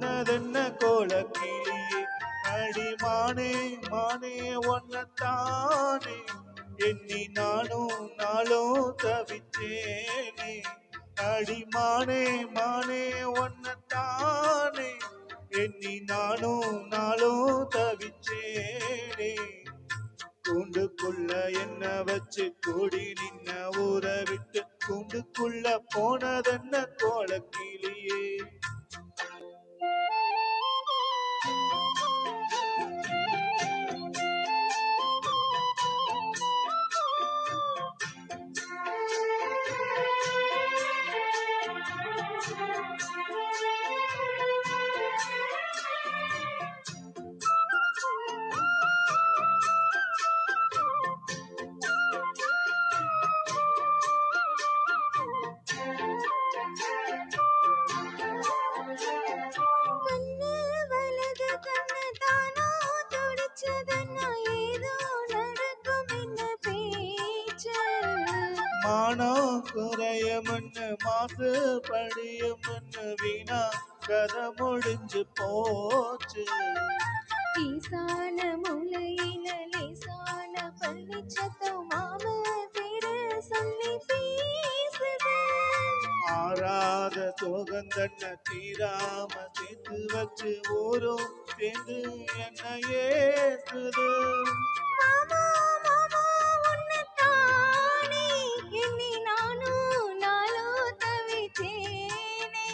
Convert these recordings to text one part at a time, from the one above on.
போனதென்ன கோலக்கிளியே. அடிமானே மானே ஒன்னத்தானே எண்ணி நானும் நாளும் தவிச்சேனே. அடிமானே மானே ஒன்னத்தானே எண்ணி நானும் நாளும் தவிச்சேனே. கூண்டுக்குள்ள என்ன வச்சு கூடி நின்ன ஊரை விட்டு கூண்டுக்குள்ள போனதென்ன கோலக்கிளியே. மானம் குறையமன்னு மாசு படியமன்னு வீணா கதை முடிஞ்சு போச்சு. ஈசான மூலையில லேசான பள்ளிச்சத்தம் மாம பேரு சொல்லி பேசுது. ஆறாத சோகந்தன்ன தீராம சேர்த்து வச்சு ஊரும் சேர்ந்து என்ன ஏசுது. மாமா மாமா உன்னைத்தானே எண்ணி நானும் நாளும் தவிச்சேனே.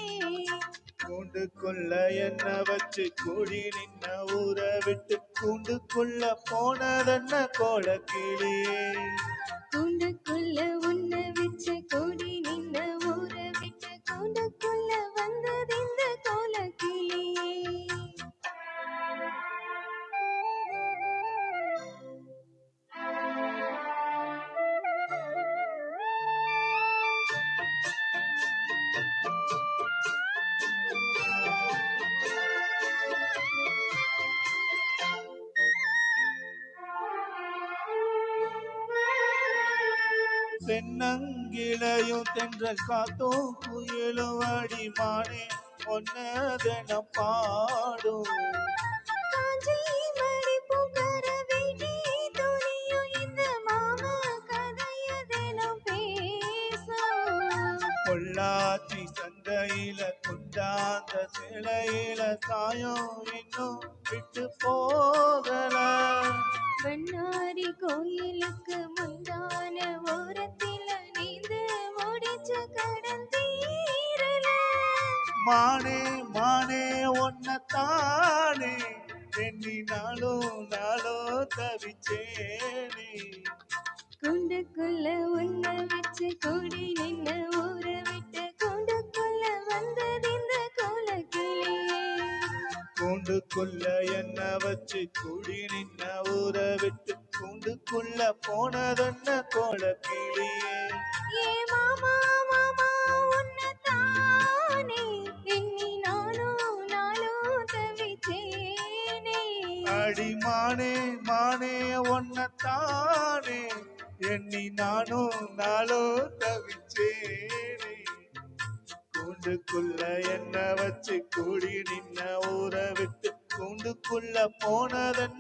கூண்டுக்குள்ள என்ன வச்சு கூடி நின்ன ஊரை விட்டு கூண்டுக்குள்ள போனதென்ன கோலக்கிளியே. கூண்டுக்குள்ள உன்னை வச்சு கூடி நின்ன ஊரை விட்டு கூண்டுக்குள்ள வந்தது இந்த கோலக்கிளியே. தென்னங்கிளையும் தென்றல் காத்தும் புயலும் அடிமானே ஒன்னதென பாடும். காஞ்சி மடிப்பு கரவேட்டி துணியும் இந்த மாமா கதையதெல்லாம் பேசும். பொள்ளாச்சி சந்தையில குண்டாந்த சிலையில சாயம் இன்னும் விட்டு போகல. பண்ணாரி கோயிலுக்கு முந்தான ஓரத்தில நீந்து முடிச்ச கடன் தீரல. மானே மானே ஒன்னத்தானே எண்ணி நாளும் நாளும் தவிச்சேனே. கூண்டுக்குள்ள உன்னை வச்சு கூடி நின்ன ஊரை விட்டு கூண்டுக்குள்ள வந்தது இந்த கோலக்கிளியே. கூண்டுக்குள்ள என்ன வச்சு கூடி நின்ன ஊரை விட்டு கூண்டுக்குள்ள போனதென்ன கோலக்கிளியே. ஏ மாமா மாமா உன்னைத்தானே எண்ணி நானும் நாளும் தவிச்சேனே. அடிமானே மானே ஒன்னத்தானே எண்ணி நானும் நாளும் தவிச்சேனே. கூண்டுக்குள்ள என்ன வச்சு கூடி நின்ன ஊரை விட்டு கூண்டுக்குள்ள போனதென்ன